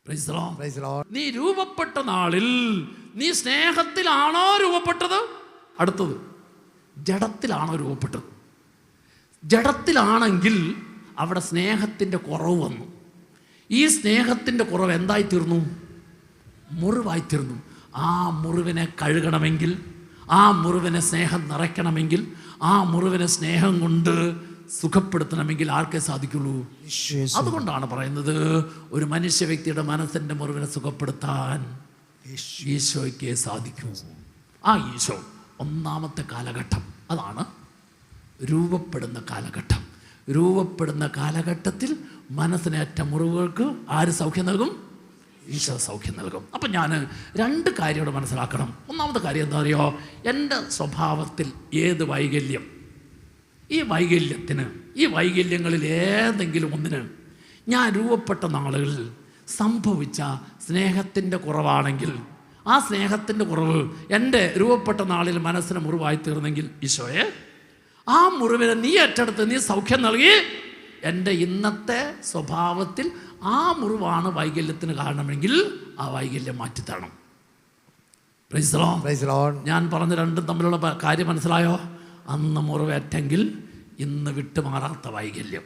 നീ രൂപപ്പെട്ട നാളിൽ നീ സ്നേഹത്തിലാണോ രൂപപ്പെട്ടത്? അടുത്തത്, ജഡത്തിലാണോ രൂപപ്പെട്ടത്? ജഡത്തിലാണെങ്കിൽ അവിടെ സ്നേഹത്തിൻ്റെ കുറവ് വന്നു. ഈ സ്നേഹത്തിൻ്റെ കുറവ് എന്തായിത്തീർന്നു? മുറിവായിത്തീർന്നു. ആ മുറിവിനെ കഴുകണമെങ്കിൽ, ആ മുറിവിനെ സ്നേഹം നിറയ്ക്കണമെങ്കിൽ, ആ മുറിവിനെ സ്നേഹം കൊണ്ട് സുഖപ്പെടുത്തണമെങ്കിൽ ആർക്കേ സാധിക്കുള്ളൂ? അതുകൊണ്ടാണ് പറയുന്നത്, ഒരു മനുഷ്യ വ്യക്തിയുടെ മനസ്സിൻ്റെ മുറിവിനെ സുഖപ്പെടുത്താൻ ഈശോയ്ക്കേ സാധിക്കൂ. ആ ഈശോ ഒന്നാമത്തെ കാലഘട്ടം, അതാണ് രൂപപ്പെടുന്ന കാലഘട്ടം. രൂപപ്പെടുന്ന കാലഘട്ടത്തിൽ മനസ്സിനേറ്റ മുറിവുകൾക്ക് ആര് സൗഖ്യം നൽകും? ഈശോ സൗഖ്യം നൽകും. അപ്പം ഞാൻ രണ്ട് കാര്യം ഇവിടെ മനസ്സിലാക്കണം. ഒന്നാമത്തെ കാര്യം എന്താ അറിയോ? എൻ്റെ സ്വഭാവത്തിൽ ഏത് വൈകല്യം, ഈ വൈകല്യങ്ങളിൽ ഏതെങ്കിലും ഒന്നിന് ഞാൻ രൂപപ്പെട്ട നാളുകളിൽ സംഭവിച്ച സ്നേഹത്തിൻ്റെ കുറവാണെങ്കിൽ, ആ സ്നേഹത്തിൻ്റെ കുറവ് എൻ്റെ രൂപപ്പെട്ട നാളിൽ മനസ്സിന് മുറിവായി തീർന്നെങ്കിൽ, ഈശോയെ ആ മുറിവിനെ നീ ഏറ്റെടുത്ത് നീ സൗഖ്യം നൽകി എൻ്റെ ഇന്നത്തെ സ്വഭാവത്തിൽ ആ മുറിവാണ് വൈകല്യത്തിന് കാരണമെങ്കിൽ ആ വൈകല്യം മാറ്റിത്തരണം. ഞാൻ പറഞ്ഞ രണ്ടും തമ്മിലുള്ള കാര്യം മനസ്സിലായോ? അന്ന് മുറിവേറ്റെങ്കിൽ ഇന്ന് വിട്ടുമാറാത്ത വൈകല്യം,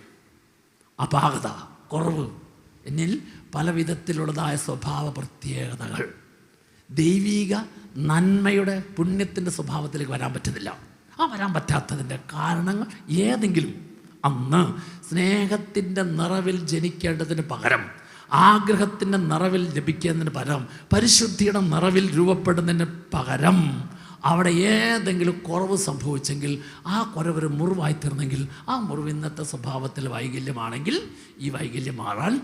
അപാകത, കുറവ്, എന്നിൽ പല വിധത്തിലുള്ളതായ സ്വഭാവ പ്രത്യേകതകൾ, ദൈവിക നന്മയുടെ പുണ്യത്തിൻ്റെ സ്വഭാവത്തിലേക്ക് വരാൻ പറ്റുന്നില്ല. ആ വരാൻ പറ്റാത്തതിൻ്റെ കാരണങ്ങൾ ഏതെങ്കിലും അന്ന് സ്നേഹത്തിൻ്റെ നിറവിൽ ജനിക്കേണ്ടതിന് പകരം, ആഗ്രഹത്തിൻ്റെ നിറവിൽ ലഭിക്കുന്നതിന് പകരം, പരിശുദ്ധിയുടെ നിറവിൽ രൂപപ്പെടുന്നതിന് പകരം അവിടെ ഏതെങ്കിലും കുറവ് സംഭവിച്ചെങ്കിൽ, ആ കുറവ് മുറിവായി തീർന്നെങ്കിൽ, ആ മുറിവ് ഇന്നത്തെ സ്വഭാവത്തിൽ വൈകല്യമാണെങ്കിൽ ഈ വൈകല്യം മാറാൻ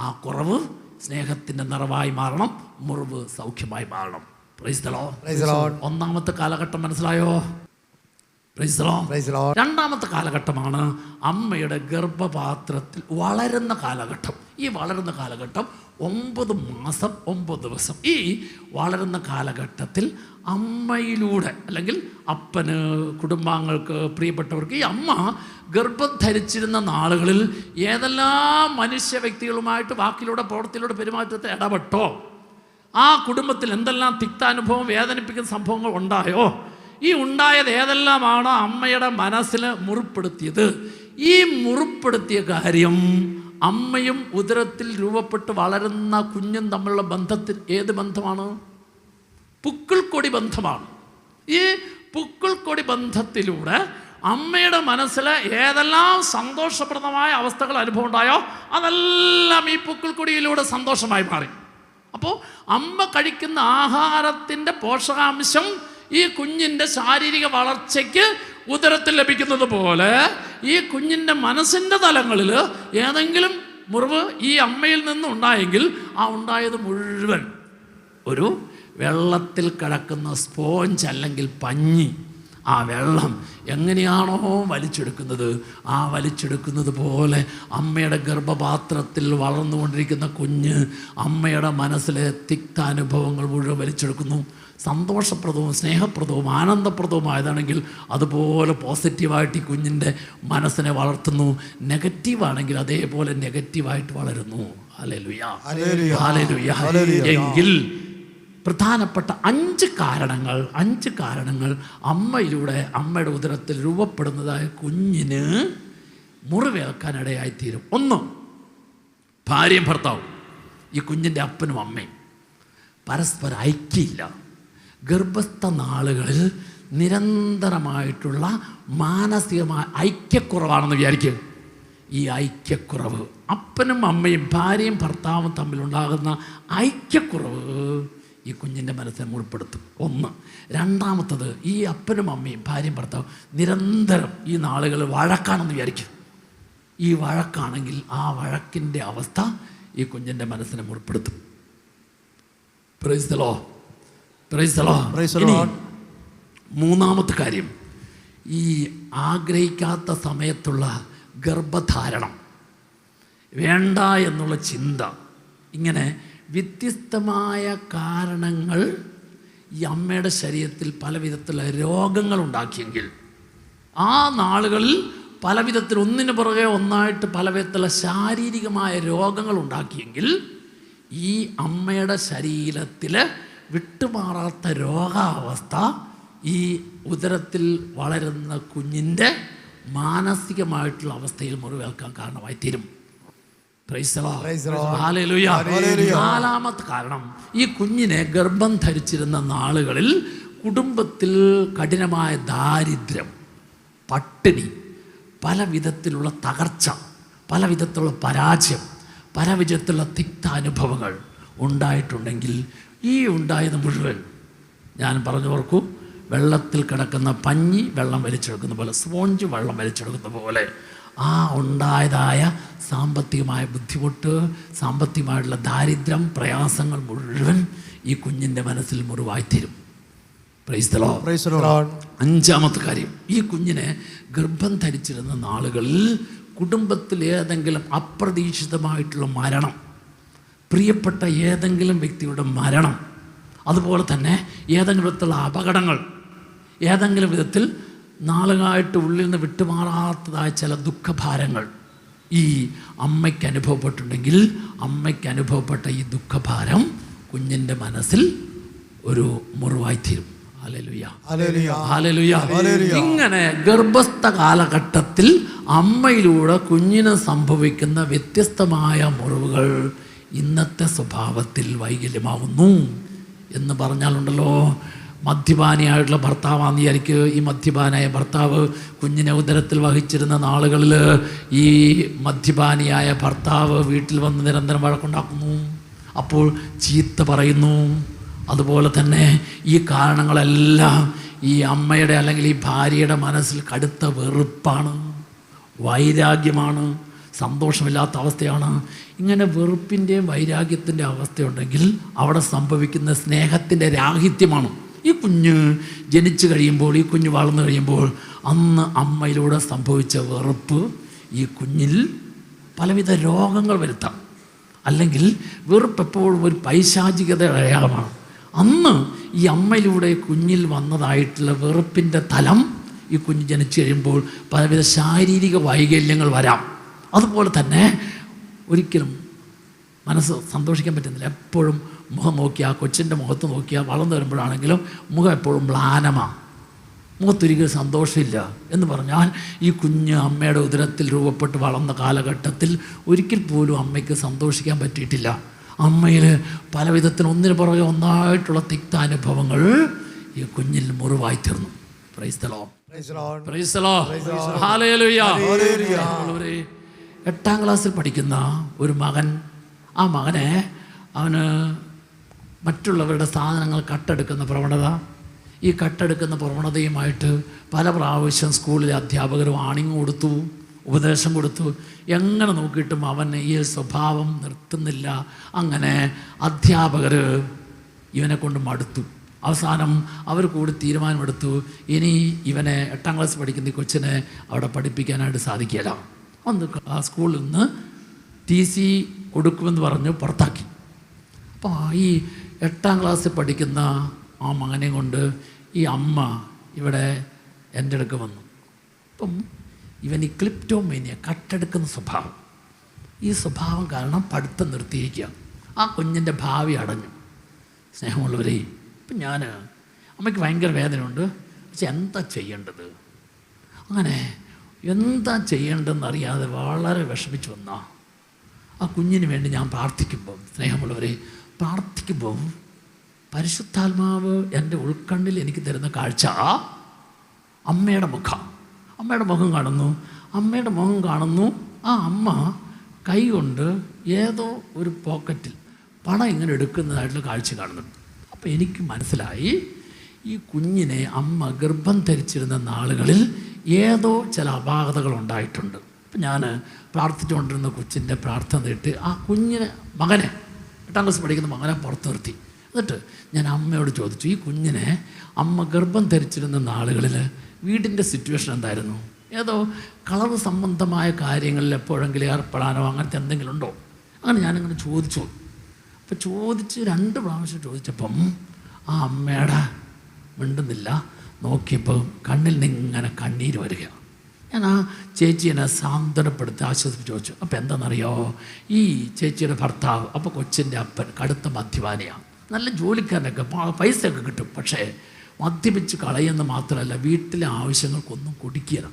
ആ കുറവ് സ്നേഹത്തിൻ്റെ നിറവായി മാറണം, മുറിവ് സൗഖ്യമായി മാറണം. Price the Lord. ഒന്നാമത്തെ കാലഘട്ടം മനസ്സിലായോ? രണ്ടാമത്തെ കാലഘട്ടമാണ് അമ്മയുടെ ഗർഭപാത്രത്തിൽ വളരുന്ന കാലഘട്ടം. ഈ വളരുന്ന കാലഘട്ടം 9 മാസം 9 ദിവസം. ഈ വളരുന്ന കാലഘട്ടത്തിൽ അമ്മയിലൂടെ, അല്ലെങ്കിൽ അപ്പന്, കുടുംബാംഗങ്ങൾക്ക്, പ്രിയപ്പെട്ടവർക്ക്, ഈ അമ്മ ഗർഭം ധരിച്ചിരുന്ന നാളുകളിൽ ഏതെല്ലാം മനുഷ്യ വ്യക്തികളുമായിട്ട് വാക്കിലൂടെ, പ്രവൃത്തിയിലൂടെ, പെരുമാറ്റത്തെ ഇടപെട്ടോ, ആ കുടുംബത്തിൽ എന്തെല്ലാം തിക്താനുഭവം, വേദനിപ്പിക്കുന്ന സംഭവങ്ങൾ ഉണ്ടായോ, ഈ ഉണ്ടായത് ഏതെല്ലാമാണ് അമ്മയുടെ മനസ്സിൽ മുറിപ്പെടുത്തിയത്. ഈ മുറിപ്പെടുത്തിയ കാര്യം അമ്മയും ഉദരത്തിൽ രൂപപ്പെട്ട് വളരുന്ന കുഞ്ഞും തമ്മിലുള്ള ബന്ധത്തിൽ ഏത് ബന്ധമാണ്? പുക്കിൾക്കൊടി ബന്ധമാണ്. ഈ പുക്കിൾക്കൊടി ബന്ധത്തിലൂടെ അമ്മയുടെ മനസ്സിൽ ഏതെല്ലാം സന്തോഷപ്രദമായ അവസ്ഥകൾ അനുഭവം ഉണ്ടായോ അതെല്ലാം ഈ പുക്കിൾക്കൊടിയിലൂടെ സന്തോഷമായി മാറി. അപ്പോൾ അമ്മ കഴിക്കുന്ന ആഹാരത്തിൻ്റെ പോഷകാംശം ഈ കുഞ്ഞിൻ്റെ ശാരീരിക വളർച്ചയ്ക്ക് ഉദരത്തിൽ ലഭിക്കുന്നത് പോലെ ഈ കുഞ്ഞിൻ്റെ മനസ്സിൻ്റെ തലങ്ങളിൽ ഏതെങ്കിലും മുറിവ് ഈ അമ്മയിൽ നിന്ന് ഉണ്ടായെങ്കിൽ ആ ഉണ്ടായത് മുഴുവൻ ഒരു വെള്ളത്തിൽ കിടക്കുന്ന സ്പോഞ്ച് അല്ലെങ്കിൽ പഞ്ഞി, ആ വെള്ളം എങ്ങനെയാണോ വലിച്ചെടുക്കുന്നത്, ആ വലിച്ചെടുക്കുന്നത് പോലെ അമ്മയുടെ ഗർഭപാത്രത്തിൽ വളർന്നുകൊണ്ടിരിക്കുന്ന കുഞ്ഞ് അമ്മയുടെ മനസ്സിലെ തിക്താനുഭവങ്ങൾ മുഴുവൻ വലിച്ചെടുക്കുന്നു. സന്തോഷപ്രദവും സ്നേഹപ്രദവും ആനന്ദപ്രദവുമായതാണെങ്കിൽ അതുപോലെ പോസിറ്റീവായിട്ട് ഈ കുഞ്ഞിൻ്റെ മനസ്സിനെ വളർത്തുന്നു. നെഗറ്റീവാണെങ്കിൽ അതേപോലെ നെഗറ്റീവായിട്ട് വളരുന്നു. Hallelujah, hallelujah. എങ്കിൽ പ്രധാനപ്പെട്ട 5 കാരണങ്ങൾ അമ്മയിലൂടെ, അമ്മയുടെ ഉദരത്തിൽ രൂപപ്പെടുന്നതായ കുഞ്ഞിന് മുറിവേൽക്കാനിടയായിത്തീരും. 1, ഭാര്യയും ഭർത്താവും, ഈ കുഞ്ഞിൻ്റെ അപ്പനും അമ്മയും പരസ്പരം ഐക്യമില്ല. ഗർഭസ്ഥ നാളുകളിൽ നിരന്തരമായിട്ടുള്ള മാനസികമായ ഐക്യക്കുറവാണെന്ന് വിചാരിക്കുക. ഈ ഐക്യക്കുറവ്, അപ്പനും അമ്മയും ഭാര്യയും ഭർത്താവും തമ്മിലുണ്ടാകുന്ന ഐക്യക്കുറവ് ഈ കുഞ്ഞിൻ്റെ മനസ്സിനെ മുറിപ്പെടുത്തും. 1. രണ്ടാമത്തത്, ഈ അപ്പനും അമ്മയും ഭാര്യയും ഭർത്താവും നിരന്തരം ഈ നാളുകളിൽ വഴക്കാണെന്ന് വിചാരിക്കും. ഈ വഴക്കാണെങ്കിൽ ആ വഴക്കിൻ്റെ അവസ്ഥ ഈ കുഞ്ഞിൻ്റെ മനസ്സിനെ മുറിപ്പെടുത്തും. Praise the Lord, praise the Lord. മൂന്നാമത്തെ കാര്യം, ഈ ആഗ്രഹിക്കാത്ത സമയത്തുള്ള ഗർഭധാരണം, വേണ്ട എന്നുള്ള ചിന്ത, ഇങ്ങനെ വ്യത്യസ്തമായ കാരണങ്ങൾ ഈ അമ്മയുടെ ശരീരത്തിൽ പല വിധത്തിലുള്ള രോഗങ്ങൾ ഉണ്ടാക്കിയെങ്കിൽ, ആ നാളുകളിൽ പല വിധത്തിൽ ഒന്നിനു പുറകെ ഒന്നായിട്ട് പല വിധത്തിലുള്ള ശാരീരികമായ രോഗങ്ങൾ ഉണ്ടാക്കിയെങ്കിൽ ഈ അമ്മയുടെ ശരീരത്തിൽ വിട്ടുമാറാത്ത രോഗാവസ്ഥ ഈ ഉദരത്തിൽ വളരുന്ന കുഞ്ഞിൻ്റെ മാനസികമായിട്ടുള്ള അവസ്ഥയിൽ മുറിവേൽക്കാൻ കാരണമായി തീരും. ഹല്ലേലൂയ. നാലാമത്തെ കാരണം, ഈ കുഞ്ഞിനെ ഗർഭം ധരിച്ചിരുന്ന നാളുകളിൽ കുടുംബത്തിൽ കഠിനമായ ദാരിദ്ര്യം, പട്ടിണി, പല വിധത്തിലുള്ള തകർച്ച, പല വിധത്തിലുള്ള പരാജയം, പല വിധത്തിലുള്ള തിക്താനുഭവങ്ങൾ ഉണ്ടായിട്ടുണ്ടെങ്കിൽ ഈ ഉണ്ടായത് മുഴുവൻ ഞാൻ പറഞ്ഞു ഓർക്കൂ, വെള്ളത്തിൽ കിടക്കുന്ന പഞ്ഞി വെള്ളം വലിച്ചെടുക്കുന്ന പോലെ, സ്പോഞ്ച് വെള്ളം വലിച്ചെടുക്കുന്ന പോലെ ആ ഉണ്ടായതായ സാമ്പത്തികമായ ബുദ്ധിമുട്ട്, സാമ്പത്തികമായിട്ടുള്ള ദാരിദ്ര്യം, പ്രയാസങ്ങൾ മുഴുവൻ ഈ കുഞ്ഞിൻ്റെ മനസ്സിൽ മുറിവായിത്തീരും. Price the Lord. അഞ്ചാമത്തെ കാര്യം, ഈ കുഞ്ഞിനെ ഗർഭം ധരിച്ചിരുന്ന നാളുകളിൽ കുടുംബത്തിൽ ഏതെങ്കിലും അപ്രതീക്ഷിതമായിട്ടുള്ള മരണം, പ്രിയപ്പെട്ട ഏതെങ്കിലും വ്യക്തിയുടെ മരണം, അതുപോലെ തന്നെ ഏതെങ്കിലും വിധത്തിലുള്ള അപകടങ്ങൾ, ഏതെങ്കിലും വിധത്തിൽ നാളുകളായിട്ട് ഉള്ളിൽ നിന്ന് വിട്ടുമാറാത്തതായ ചില ദുഃഖഭാരങ്ങൾ ഈ അമ്മയ്ക്ക് അനുഭവപ്പെട്ടിട്ടുണ്ടെങ്കിൽ അമ്മയ്ക്ക് അനുഭവപ്പെട്ട ഈ ദുഃഖഭാരം കുഞ്ഞിൻ്റെ മനസ്സിൽ ഒരു മുറിവായിത്തീരും. ഇങ്ങനെ ഗർഭസ്ഥ കാലഘട്ടത്തിൽ അമ്മയിലൂടെ കുഞ്ഞിന് സംഭവിക്കുന്ന വ്യത്യസ്തമായ മുറിവുകൾ ഇന്നത്തെ സ്വഭാവത്തിൽ വൈകല്യമാവുന്നു എന്ന് പറഞ്ഞാലുണ്ടല്ലോ. മദ്യപാനിയായിട്ടുള്ള ഭർത്താവാണെന്ന് വിചാരിക്കുക. ഈ മദ്യപാനായ ഭർത്താവ് കുഞ്ഞിനെ ഉദരത്തിൽ വഹിച്ചിരുന്ന നാളുകളിൽ ഈ മദ്യപാനിയായ ഭർത്താവ് വീട്ടിൽ വന്ന് നിരന്തരം വഴക്കുണ്ടാക്കുന്നു, അപ്പോൾ ചീത്ത പറയുന്നു. അതുപോലെ തന്നെ ഈ കാരണങ്ങളെല്ലാം ഈ അമ്മയുടെ അല്ലെങ്കിൽ ഈ ഭാര്യയുടെ മനസ്സിൽ കടുത്ത വെറുപ്പാണ്, വൈരാഗ്യമാണ്, സന്തോഷമില്ലാത്ത അവസ്ഥയാണ്. ഇങ്ങനെ വെറുപ്പിൻ്റെയും വൈരാഗ്യത്തിൻ്റെ അവസ്ഥയുണ്ടെങ്കിൽ അവിടെ സംഭവിക്കുന്ന സ്നേഹത്തിൻ്റെ രാഹിത്യമാണ്. ഈ കുഞ്ഞ് ജനിച്ചു കഴിയുമ്പോൾ, ഈ കുഞ്ഞ് വളർന്നു കഴിയുമ്പോൾ അന്ന് അമ്മയിലൂടെ സംഭവിച്ച വെറുപ്പ് ഈ കുഞ്ഞിൽ പലവിധ രോഗങ്ങൾ വരുത്താം. അല്ലെങ്കിൽ വെറുപ്പ് എപ്പോഴും ഒരു പൈശാചികതയുടെ അടയാളമാണ്. അന്ന് ഈ അമ്മയിലൂടെ കുഞ്ഞിൽ വന്നതായിട്ടുള്ള വെറുപ്പിൻ്റെ തലം ഈ കുഞ്ഞ് ജനിച്ചു കഴിയുമ്പോൾ പലവിധ ശാരീരിക വൈകല്യങ്ങൾ വരാം. അതുപോലെ തന്നെ ഒരിക്കലും മനസ്സ് സന്തോഷിക്കാൻ പറ്റുന്നില്ല. എപ്പോഴും മുഖം നോക്കിയാൽ, കൊച്ചിൻ്റെ മുഖത്ത് നോക്കിയാൽ, വളർന്നു വരുമ്പോഴാണെങ്കിലും മുഖം എപ്പോഴും മ്ലാനമാണ്, മുഖത്തൊരിക്കലും സന്തോഷമില്ല എന്ന് പറഞ്ഞാൽ ഈ കുഞ്ഞ് അമ്മയുടെ ഉദരത്തിൽ രൂപപ്പെട്ട് വളർന്ന കാലഘട്ടത്തിൽ ഒരിക്കൽ പോലും അമ്മയ്ക്ക് സന്തോഷിക്കാൻ പറ്റിയിട്ടില്ല. അമ്മയിൽ പല വിധത്തിൽ ഒന്നിനു പുറകെ ഒന്നായിട്ടുള്ള തിക്താനുഭവങ്ങൾ ഈ കുഞ്ഞിൽ മുറിവായി തീർന്നു. Price the Lord. Praise the Lord. Hallelujah. 8ാം ക്ലാസ്സിൽ പഠിക്കുന്ന ഒരു മകൻ, ആ മകനെ അവന് മറ്റുള്ളവരുടെ സാധനങ്ങൾ കട്ടെടുക്കുന്ന പ്രവണത, ഈ കട്ടെടുക്കുന്ന പ്രവണതയുമായിട്ട് പല പ്രാവശ്യം സ്കൂളിലെ അധ്യാപകർ വാണിംഗ് കൊടുത്തു, ഉപദേശം കൊടുത്തു. എങ്ങനെ നോക്കിയിട്ടും അവൻ ഈ സ്വഭാവം നിർത്തുന്നില്ല. അങ്ങനെ അധ്യാപകർ ഇവനെ കൊണ്ട് മടുത്തു. അവസാനം അവർ കൂടി തീരുമാനമെടുത്തു, ഇനി ഇവനെ 8ാം ക്ലാസ് പഠിക്കുന്ന ഈ കൊച്ചിനെ അവിടെ പഠിപ്പിക്കാനായിട്ട് സാധിക്കില്ല. അന്ന് ആ സ്കൂളിൽ നിന്ന് TC കൊടുക്കുമെന്ന് പറഞ്ഞു പുറത്താക്കി. അപ്പോൾ ഈ 8ാം ക്ലാസ്സിൽ പഠിക്കുന്ന ആ മകനെ കൊണ്ട് ഈ അമ്മ ഇവിടെ എൻ്റെ അടുക്ക് വന്നു. അപ്പം ഇവൻ ഈ ക്ലിപ്റ്റോമേനിയ, കട്ടെടുക്കുന്ന സ്വഭാവം, ഈ സ്വഭാവം കാരണം പഠിത്തം നിർത്തിയിരിക്കുക. ആ കുഞ്ഞിൻ്റെ ഭാവി അടഞ്ഞു. സ്നേഹമുള്ളവരെ, ഇപ്പം ഞാൻ അമ്മയ്ക്ക് ഭയങ്കര വേദനയുണ്ട്, പക്ഷെ എന്താ ചെയ്യേണ്ടത്, അങ്ങനെ എന്താ ചെയ്യേണ്ടതെന്നറിയാതെ വളരെ വിഷമിച്ച് വന്ന ആ കുഞ്ഞിന് വേണ്ടി ഞാൻ പ്രാർത്ഥിക്കുമ്പോൾ, സ്നേഹമുള്ളവരെ, പ്രാർത്ഥിക്കുമ്പോൾ പരിശുദ്ധാത്മാവ് എൻ്റെ ഉൾക്കണ്ണിൽ എനിക്ക് തരുന്ന കാഴ്ച അമ്മയുടെ മുഖം. അമ്മയുടെ മുഖം കാണുന്നു. അമ്മയുടെ മുഖം കാണുന്നു. ആ അമ്മ കൈ കൊണ്ട് ഏതോ ഒരു പോക്കറ്റിൽ പണം ഇങ്ങനെ എടുക്കുന്നതായിട്ടുള്ള കാഴ്ച കാണുന്നുണ്ട്. അപ്പോൾ എനിക്ക് മനസ്സിലായി, ഈ കുഞ്ഞിനെ അമ്മ ഗർഭം ധരിച്ചിരുന്ന നാളുകളിൽ ഏതോ ചില അപാകതകൾ ഉണ്ടായിട്ടുണ്ട്. അപ്പം ഞാൻ പ്രാർത്ഥിച്ചുകൊണ്ടിരുന്ന കൊച്ചിൻ്റെ പ്രാർത്ഥന കേട്ട് ആ കുഞ്ഞിനെ, മകനെ, 8ാം ക്ലാസ് പഠിക്കുന്ന മകനെ പുറത്ത് നിർത്തി. എന്നിട്ട് ഞാൻ അമ്മയോട് ചോദിച്ചു, ഈ കുഞ്ഞിനെ അമ്മ ഗർഭം ധരിച്ചിരുന്ന നാളുകളിൽ വീടിൻ്റെ സിറ്റുവേഷൻ എന്തായിരുന്നു? ഏതോ കളവ് സംബന്ധമായ കാര്യങ്ങളിൽ എപ്പോഴെങ്കിലും ഏർപ്പെടാനോ അങ്ങനത്തെ എന്തെങ്കിലും ഉണ്ടോ? അങ്ങനെ ഞാനിങ്ങനെ ചോദിച്ചു. അപ്പോൾ ചോദിച്ച് 2 പ്രാവശ്യം ചോദിച്ചപ്പം ആ അമ്മയുടെ മിണ്ടുന്നില്ല. നോക്കിയപ്പോൾ കണ്ണിൽ നിന്ന് ഇങ്ങനെ കണ്ണീര് വരിക. ഞാൻ ആ ചേച്ചീനെ സാന്ത്വനപ്പെടുത്തി ആശ്വസിപ്പിച്ച് ചോദിച്ചു, അപ്പോൾ എന്താണെന്നറിയോ, ഈ ചേച്ചിയുടെ ഭർത്താവ് അപ്പോൾ കൊച്ചിൻ്റെ അപ്പൻ കടുത്ത മദ്യപാനിയാണ്, നല്ല ജോലിക്കാരനൊക്കെ പൈസയൊക്കെ കിട്ടും, പക്ഷേ മദ്യപിച്ച് കളയുന്ന മാത്രമല്ല വീട്ടിലെ ആവശ്യങ്ങൾക്കൊന്നും കുടിക്കുക.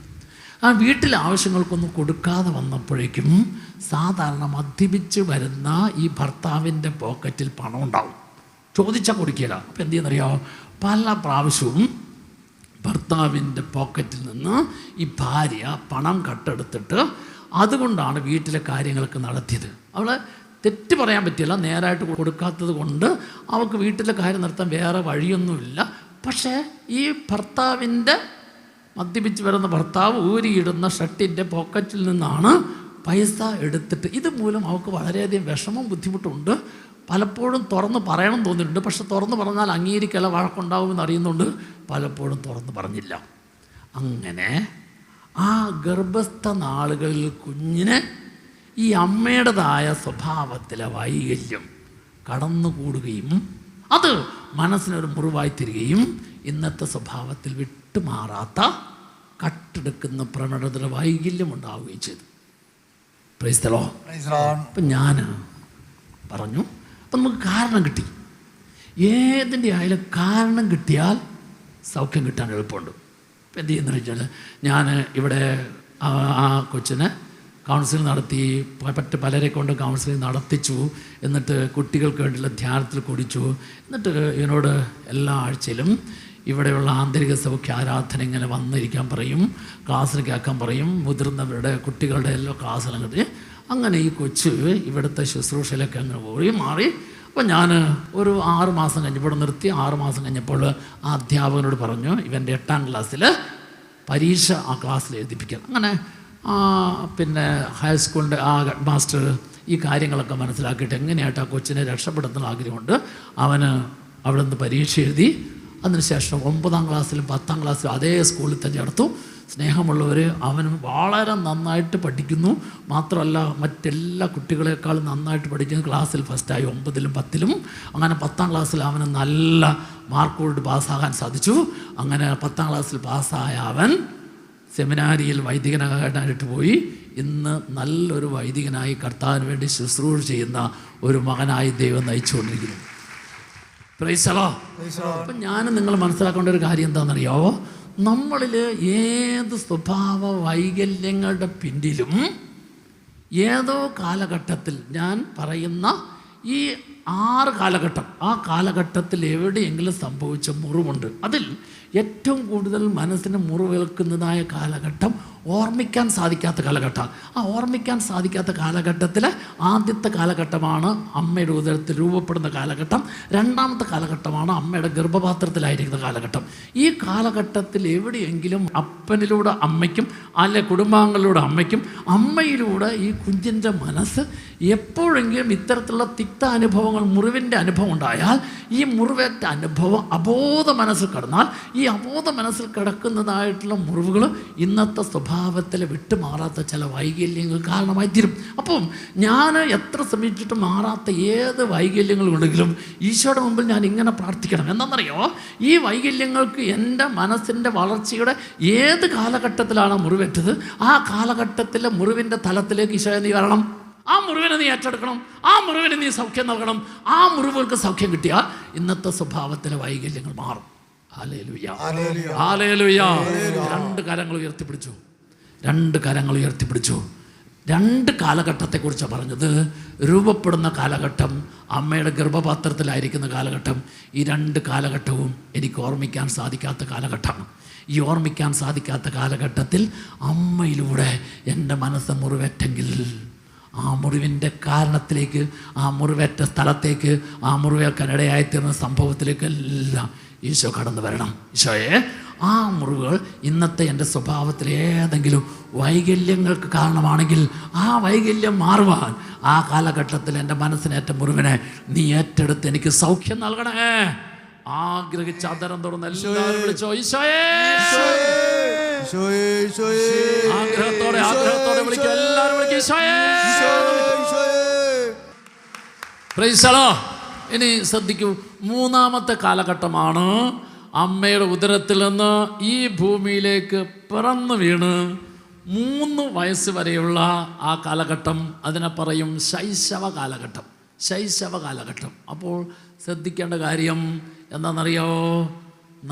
ആ വീട്ടിലെ ആവശ്യങ്ങൾക്കൊന്നും കൊടുക്കാതെ വന്നപ്പോഴേക്കും സാധാരണ മദ്യപിച്ച് വരുന്ന ഈ ഭർത്താവിൻ്റെ പോക്കറ്റിൽ പണം ഉണ്ടാവും, ചോദിച്ചാൽ കൊടുക്കില്ല. അപ്പോൾ എന്ത് ചെയ്യുന്നറിയോ, പല പ്രാവശ്യവും ഭർത്താവിൻ്റെ പോക്കറ്റിൽ നിന്ന് ഈ ഭാര്യ പണം കട്ടെടുത്തിട്ട് അതുകൊണ്ടാണ് വീട്ടിലെ കാര്യങ്ങളൊക്കെ നടത്തിയത്. അവൾ തെറ്റ് പറയാൻ പറ്റില്ല, നേരായിട്ട് കൊടുക്കാത്തത് കൊണ്ട് അവൾക്ക് വീട്ടിലെ കാര്യം നടത്താൻ വേറെ വഴിയൊന്നുമില്ല. പക്ഷേ ഈ ഭർത്താവിൻ്റെ മദ്യപിച്ച് വരുന്ന ഭർത്താവ് ഊരിയിടുന്ന ഷർട്ടിൻ്റെ പോക്കറ്റിൽ നിന്നാണ് പൈസ എടുത്തിട്ട്, ഇതുമൂലം അവൾക്ക് വളരെയധികം വിഷമം ബുദ്ധിമുട്ടുണ്ട്. പലപ്പോഴും തുറന്ന് പറയണം തോന്നിയിട്ടുണ്ട്, പക്ഷെ തുറന്ന് പറഞ്ഞാൽ അംഗീകരിക്കല വഴക്കുണ്ടാവുമെന്ന് അറിയുന്നുണ്ട്, പലപ്പോഴും തുറന്ന് പറഞ്ഞില്ല. അങ്ങനെ ആ ഗർഭസ്ഥ നാളുകളിൽ കുഞ്ഞിന് ഈ അമ്മയുടേതായ സ്വഭാവത്തിലെ വൈകല്യം കടന്നുകൂടുകയും അത് മനസ്സിനൊരു മുറിവായി തീരുകയും ഇന്നത്തെ സ്വഭാവത്തിൽ വിട്ടുമാറാത്ത കട്ടെടുക്കുന്ന പ്രവണതയുടെ വൈകല്യം ഉണ്ടാവുകയും ചെയ്തു. Price the Lord. അപ്പം ഞാൻ പറഞ്ഞു, അപ്പം നമുക്ക് കാരണം കിട്ടി. ഏതിൻ്റെ ആയാലും കാരണം കിട്ടിയാൽ സൗഖ്യം കിട്ടാൻ എളുപ്പമുണ്ട്. അപ്പം എന്ത് ചെയ്യുന്നത് വെച്ചാൽ, ഞാൻ ഇവിടെ ആ കൊച്ചിനെ കൗൺസിലിംഗ് നടത്തി, പലരെ കൊണ്ട് കൗൺസിലിംഗ് നടത്തിച്ചു. എന്നിട്ട് കുട്ടികൾക്ക് വേണ്ടിയുള്ള ധ്യാനത്തിൽ കുടിച്ചു. എന്നിട്ട് ഇതിനോട് എല്ലാ ആഴ്ചയിലും ഇവിടെയുള്ള ആന്തരിക സൗഖ്യ ആരാധന ഇങ്ങനെ വന്നിരിക്കാൻ പറയും, ക്ലാസ്സിൽ കേൾക്കാൻ പറയും, മുതിർന്നവരുടെ കുട്ടികളുടെ എല്ലാ ക്ലാസ്സിലും കിട്ടി. അങ്ങനെ ഈ കൊച്ച് ഇവിടുത്തെ ശുശ്രൂഷയിലൊക്കെ അങ്ങനെ പോയി മാറി. അപ്പോൾ ഞാൻ ഒരു 6 മാസം കഴിഞ്ഞപ്പോൾ നിർത്തി. 6 മാസം കഴിഞ്ഞപ്പോൾ ആ അധ്യാപകനോട് പറഞ്ഞു, ഇവൻ്റെ 8ാം ക്ലാസ്സിൽ പരീക്ഷ ആ ക്ലാസ്സിൽ എഴുതിപ്പിക്കണം. അങ്ങനെ പിന്നെ ഹൈസ്കൂളിൻ്റെ ആ ഹെഡ് മാസ്റ്റർ ഈ കാര്യങ്ങളൊക്കെ മനസ്സിലാക്കിയിട്ട് എങ്ങനെയായിട്ട് ആ കൊച്ചിനെ രക്ഷപ്പെടുത്തുന്ന ആഗ്രഹമുണ്ട്. അവന് അവിടെ നിന്ന് പരീക്ഷ എഴുതി. അതിനുശേഷം 9ാം ക്ലാസ്സിലും 10ാം ക്ലാസ്സിലും അതേ സ്കൂളിൽ തന്നെ ചേർത്തു. സ്നേഹമുള്ളവർ, അവൻ വളരെ നന്നായിട്ട് പഠിക്കുന്നു. മാത്രമല്ല മറ്റെല്ലാ കുട്ടികളെക്കാളും നന്നായിട്ട് പഠിക്കുന്ന ക്ലാസ്സിൽ ഫസ്റ്റായി 9ലും 10ലും. അങ്ങനെ 10ാം ക്ലാസ്സിൽ അവന് നല്ല മാർക്കോട് പാസ്സാകാൻ സാധിച്ചു. അങ്ങനെ 10ാം ക്ലാസ്സിൽ പാസ്സായ അവൻ സെമിനാരിയിൽ വൈദികനാകാനായിട്ട് പോയി. ഇന്ന് നല്ലൊരു വൈദികനായി കർത്താവിന് വേണ്ടി ശുശ്രൂഷ ചെയ്യുന്ന ഒരു മകനായി ദൈവം നയിച്ചുകൊണ്ടിരിക്കുന്നു. Price the Lord. അപ്പം ഞാൻ നിങ്ങൾ മനസ്സിലാക്കേണ്ട ഒരു കാര്യം എന്താണെന്നറിയോ, നമ്മളിൽ ഏത് സ്വഭാവ വൈകല്യങ്ങളുടെ പിന്നിലും ഏതോ കാലഘട്ടത്തിൽ, ഞാൻ പറയുന്ന ഈ 6 കാലഘട്ടം, ആ കാലഘട്ടത്തിൽ എവിടെയെങ്കിലും സംഭവിച്ച മുറിവുണ്ട്. അതിൽ ഏറ്റവും കൂടുതൽ മനസ്സിന് മുറിവേൽക്കുന്നതായ കാലഘട്ടം ഓർമ്മിക്കാൻ സാധിക്കാത്ത കാലഘട്ടം. ആ ഓർമ്മിക്കാൻ സാധിക്കാത്ത കാലഘട്ടത്തിൽ ആദ്യത്തെ കാലഘട്ടമാണ് അമ്മയുടെ ഉദരത്തിൽ രൂപപ്പെടുന്ന കാലഘട്ടം. 2ാമത്തെ കാലഘട്ടമാണ് അമ്മയുടെ ഗർഭപാത്രത്തിലായിരിക്കുന്ന കാലഘട്ടം. ഈ കാലഘട്ടത്തിൽ എവിടെയെങ്കിലും അപ്പനിലൂടെ അമ്മയ്ക്കും അല്ലെ കുടുംബാംഗങ്ങളിലൂടെ അമ്മയ്ക്കും അമ്മയിലൂടെ ഈ കുഞ്ഞിൻ്റെ മനസ്സ് എപ്പോഴെങ്കിലും ഇത്തരത്തിലുള്ള തിക്ത അനുഭവങ്ങൾ, മുറിവിൻ്റെ അനുഭവം ഉണ്ടായാൽ, ഈ മുറിവേറ്റ അനുഭവം അബോധ മനസ്സിൽ കടന്നാൽ, ഈ അബോധ മനസ്സിൽ കിടക്കുന്നതായിട്ടുള്ള മുറിവുകൾ ഇന്നത്തെ സ്വഭാവത്തിൽ വിട്ടുമാറാത്ത ചില വൈകല്യങ്ങൾ കാരണമായി തീരും. അപ്പം ഞാൻ എത്ര ശ്രമിച്ചിട്ട് മാറാത്ത ഏത് വൈകല്യങ്ങളുണ്ടെങ്കിലും ഈശോയുടെ മുമ്പിൽ ഞാൻ ഇങ്ങനെ പ്രാർത്ഥിക്കണം. എന്താണെന്നറിയോ, ഈ വൈകല്യങ്ങൾക്ക് എൻ്റെ മനസ്സിൻ്റെ വളർച്ചയുടെ ഏത് കാലഘട്ടത്തിലാണ് മുറിവേറ്റത്, ആ കാലഘട്ടത്തിലെ മുറിവിൻ്റെ തലത്തിലേക്ക് ഈശോയെ നീ വരണം. ആ മുറിവിനെ നീ ഏറ്റെടുക്കണം. ആ മുറിവിന് നീ സൗഖ്യം നൽകണം. ആ മുറിവുകൾക്ക് സൗഖ്യം കിട്ടിയാൽ ഇന്നത്തെ സ്വഭാവത്തിലെ വൈകല്യങ്ങൾ മാറും. Hallelujah, hallelujah. 2 കരങ്ങൾ ഉയർത്തിപ്പിടിച്ചു. 2 കരങ്ങൾ ഉയർത്തിപ്പിടിച്ചു. 2 കാലഘട്ടത്തെക്കുറിച്ചാണ് പറഞ്ഞത്. രൂപപ്പെടുന്ന കാലഘട്ടം, അമ്മയുടെ ഗർഭപാത്രത്തിലായിരിക്കുന്ന കാലഘട്ടം. ഈ 2 കാലഘട്ടവും എനിക്ക് ഓർമ്മിക്കാൻ സാധിക്കാത്ത കാലഘട്ടമാണ്. ഈ ഓർമ്മിക്കാൻ സാധിക്കാത്ത കാലഘട്ടത്തിൽ അമ്മയിലൂടെ എൻ്റെ മനസ്സ് മുറിവേറ്റെങ്കിൽ, ആ മുറിവിൻ്റെ കാരണത്തിലേക്ക്, ആ മുറിവേറ്റ സ്ഥലത്തേക്ക്, ആ മുറിവേൽക്കാനിടയായിത്തീർന്ന സംഭവത്തിലേക്കെല്ലാം ഈശോ കടന്നു വരണം. ഈശോയെ, ആ മുറിവുകൾ ഇന്നത്തെ എൻ്റെ സ്വഭാവത്തിൽ ഏതെങ്കിലും വൈകല്യങ്ങൾക്ക് കാരണമാണെങ്കിൽ ആ വൈകല്യം മാറുവാൻ ആ കാലഘട്ടത്തിൽ എൻ്റെ മനസ്സിനേറ്റ മുറിവിനെ നീ ഏറ്റെടുത്ത് എനിക്ക് സൗഖ്യം നൽകണേ. ആഗ്രഹിച്ച ആദരം തുറന്ന് എല്ലാവരും വിളിച്ചോ, ഈശോയെ. ആഗ്രഹത്തോടെ വിളിക്കും, എല്ലാവരും വിളിക്കും, ഈശോയെ. Price the Lord. ഇനി ശ്രദ്ധിക്കൂ, 3ാമത്തെ കാലഘട്ടമാണ് അമ്മയുടെ ഉദരത്തിൽ നിന്ന് ഈ ഭൂമിയിലേക്ക് പിറന്നു വീണ് 3 വയസ്സ് വരെയുള്ള ആ കാലഘട്ടം അതിനെ പറയും ശൈശവ കാലഘട്ടം. ശൈശവ കാലഘട്ടം. അപ്പോൾ ശ്രദ്ധിക്കേണ്ട കാര്യം എന്താണെന്നറിയോ?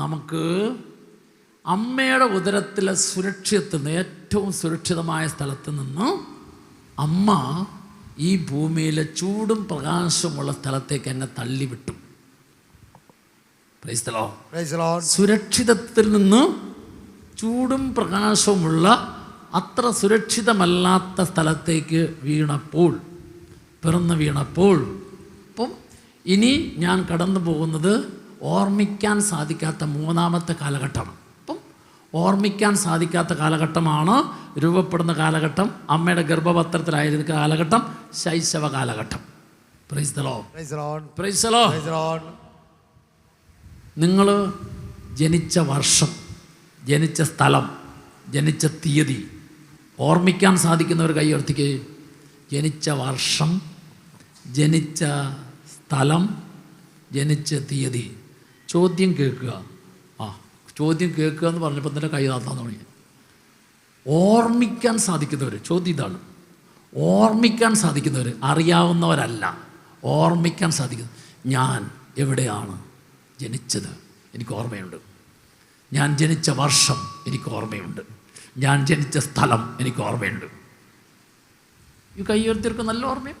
നമുക്ക് അമ്മയുടെ ഉദരത്തിലെ സുരക്ഷിതത്തിൽ നിന്ന്, ഏറ്റവും സുരക്ഷിതമായ സ്ഥലത്ത് നിന്ന് അമ്മ ഈ ഭൂമിയിലെ ചൂടും പ്രകാശമുള്ള സ്ഥലത്തേക്ക് എന്നെ തള്ളിവിട്ടു. Praise the Lord. സുരക്ഷിതത്തിൽ നിന്ന് ചൂടും പ്രകാശവുമുള്ള അത്ര സുരക്ഷിതമല്ലാത്ത സ്ഥലത്തേക്ക് പിറന്നു വീണപ്പോൾ അപ്പം ഇനി ഞാൻ കടന്നു പോകുന്നത് ഓർമ്മിക്കാൻ സാധിക്കാത്ത 3ാമത്തെ കാലഘട്ടമാണ്. അപ്പം ഓർമ്മിക്കാൻ സാധിക്കാത്ത കാലഘട്ടമാണ് രൂപപ്പെടുന്ന കാലഘട്ടം. അമ്മയുടെ ഗർഭപത്രത്തിലായിരുന്ന കാലഘട്ടം ശൈശവ കാലഘട്ടം. Price the Lord. Praise the Lord. നിങ്ങൾ ജനിച്ച വർഷം, ജനിച്ച സ്ഥലം, ജനിച്ച തീയതി ഓർമ്മിക്കാൻ സാധിക്കുന്നവർ കൈ ഉയർത്തിക്ക്. ജനിച്ച വർഷം, ജനിച്ച സ്ഥലം, ജനിച്ച തീയതി. ചോദ്യം കേൾക്കുക. ചോദ്യം കേൾക്കുക എന്ന് പറഞ്ഞപ്പോൾ തന്നെ കൈ താത്താൻ തുടങ്ങി. ഓർമ്മിക്കാൻ സാധിക്കുന്നവർ, ചോദ്യം ഇതാണ്, ഓർമ്മിക്കാൻ സാധിക്കുന്നവർ, അറിയാവുന്നവരല്ല, ഓർമ്മിക്കാൻ സാധിക്കുന്നത്. ഞാൻ എവിടെയാണ് ജനിച്ചത് എനിക്ക് ഓർമ്മയുണ്ട്. ഞാൻ ജനിച്ച വർഷം എനിക്ക് ഓർമ്മയുണ്ട്. ഞാൻ ജനിച്ച സ്ഥലം എനിക്ക് ഓർമ്മയുണ്ട്. ഈ കൈ ഉയർത്തിയവർക്ക് നല്ല ഓർമ്മയും.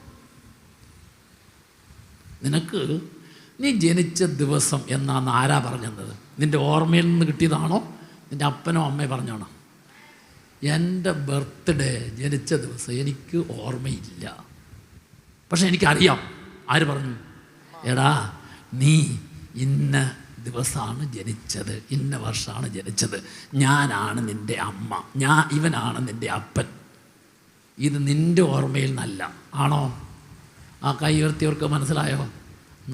നിനക്ക് നീ ജനിച്ച ദിവസം എന്നാന്ന് ആരാ പറഞ്ഞത്? നിൻ്റെ ഓർമ്മയിൽ നിന്ന് കിട്ടിയതാണോ? നിൻ്റെ അപ്പനോ അമ്മയോ പറഞ്ഞാണോ? എൻ്റെ ബർത്ത്ഡേ, ജനിച്ച ദിവസം എനിക്ക് ഓർമ്മയില്ല, പക്ഷെ എനിക്കറിയാം. ആര് പറഞ്ഞു? എടാ, നീ ഇന്ന ദിവസമാണ് ജനിച്ചത്, ഇന്ന വർഷമാണ് ജനിച്ചത്, ഞാനാണ് നിൻ്റെ അമ്മ, ഇവനാണ് നിൻ്റെ അപ്പൻ. ഇത് നിൻ്റെ ഓർമ്മയിൽ നിന്നല്ല. ആണോ? ആ കൈ ഉയർത്തിയവർക്ക് മനസ്സിലായോ?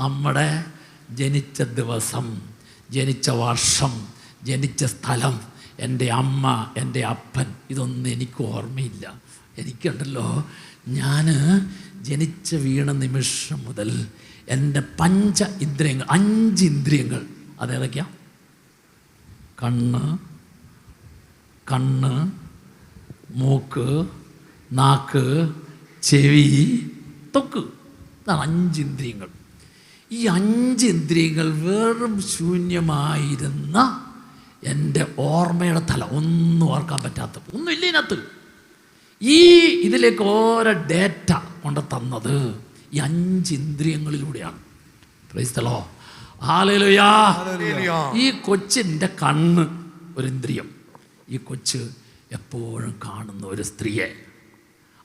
നമ്മുടെ ജനിച്ച ദിവസം, ജനിച്ച വർഷം, ജനിച്ച സ്ഥലം, എൻ്റെ അമ്മ, എൻ്റെ അപ്പൻ, ഇതൊന്നും എനിക്ക് ഓർമ്മയില്ല. എനിക്കുണ്ടല്ലോ, ഞാൻ ജനിച്ച് വീണ നിമിഷം മുതൽ എൻ്റെ 5 ഇന്ദ്രിയങ്ങൾ അതേതൊക്കെയാ? കണ്ണ്, മൂക്ക്, നാക്ക്, ചെവി, ത്വക്ക്. ഇതാണ് 5 ഇന്ദ്രിയങ്ങൾ. ഈ 5 ഇന്ദ്രിയങ്ങൾ വെറും ശൂന്യമായിരുന്ന എൻ്റെ ഓർമ്മയുടെ തല, ഒന്നും ഓർക്കാൻ പറ്റാത്ത, ഒന്നുമില്ല ഇതിനകത്ത്. ഇതിലേക്ക് ഓരോ ഡേറ്റ കൊണ്ട് തന്നത് ഈ 5 ഇന്ദ്രിയങ്ങളിലൂടെയാണ്. Praise the Lord. ഹല്ലേലൂയ. ഈ കൊച്ചിൻ്റെ കണ്ണ് ഒരു ഇന്ദ്രിയം. ഈ കൊച്ച് എപ്പോഴും കാണുന്ന ഒരു സ്ത്രീയെ,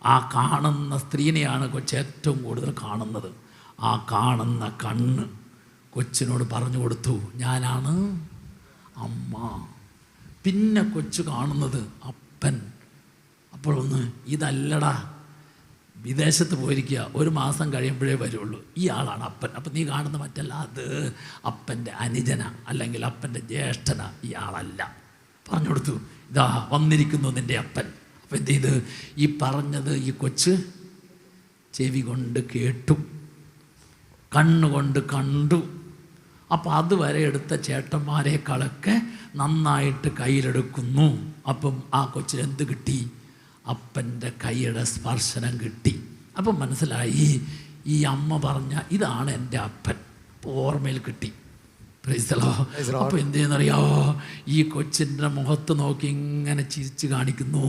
ആ കാണുന്ന സ്ത്രീനെയാണ് കൊച്ച് ഏറ്റവും കൂടുതൽ കാണുന്നത്. ആ കാണുന്ന കണ്ണ് കൊച്ചിനോട് പറഞ്ഞു കൊടുത്തു, ഞാനാണ് അമ്മ. പിന്നെ കൊച്ചു കാണുന്നത് അപ്പൻ. അപ്പോഴൊന്ന്, ഇതല്ലടാ, വിദേശത്ത് പോയിരിക്കുക, 1 മാസം കഴിയുമ്പോഴേ വരുള്ളൂ, ഈ ആളാണ് അപ്പൻ. അപ്പം നീ കാണുന്ന മറ്റല്ല, അത് അപ്പൻ്റെ അനുജന അല്ലെങ്കിൽ അപ്പൻ്റെ ജ്യേഷ്ഠന, ഈ ആളല്ല. പറഞ്ഞു കൊടുത്തു, ഇതാ വന്നിരിക്കുന്നു നിൻ്റെ അപ്പൻ. അപ്പം എന്ത് ചെയ്ത്? ഈ പറഞ്ഞത് ഈ കൊച്ച് ചെവി കൊണ്ട് കേട്ടു, കണ്ണുകൊണ്ട് കണ്ടു. അപ്പം അതുവരെ എടുത്ത ചേട്ടന്മാരെക്കാളൊക്കെ നന്നായിട്ട് കയ്യിലെടുക്കുന്നു. അപ്പം ആ കൊച്ചിന് എന്ത് കിട്ടി? അപ്പൻ്റെ കൈയുടെ സ്പർശനം കിട്ടി. അപ്പം മനസ്സിലായി, ഈ അമ്മ പറഞ്ഞ ഇതാണ് എൻ്റെ അപ്പൻ. ഓർമ്മയിൽ കിട്ടി. Price the Lord. അപ്പോൾ എന്ത് ചെയ്യുന്നറിയാവോ? ഈ കൊച്ചിൻ്റെ മുഖത്ത് നോക്കി ഇങ്ങനെ ചിരിച്ച് കാണിക്കുന്നു,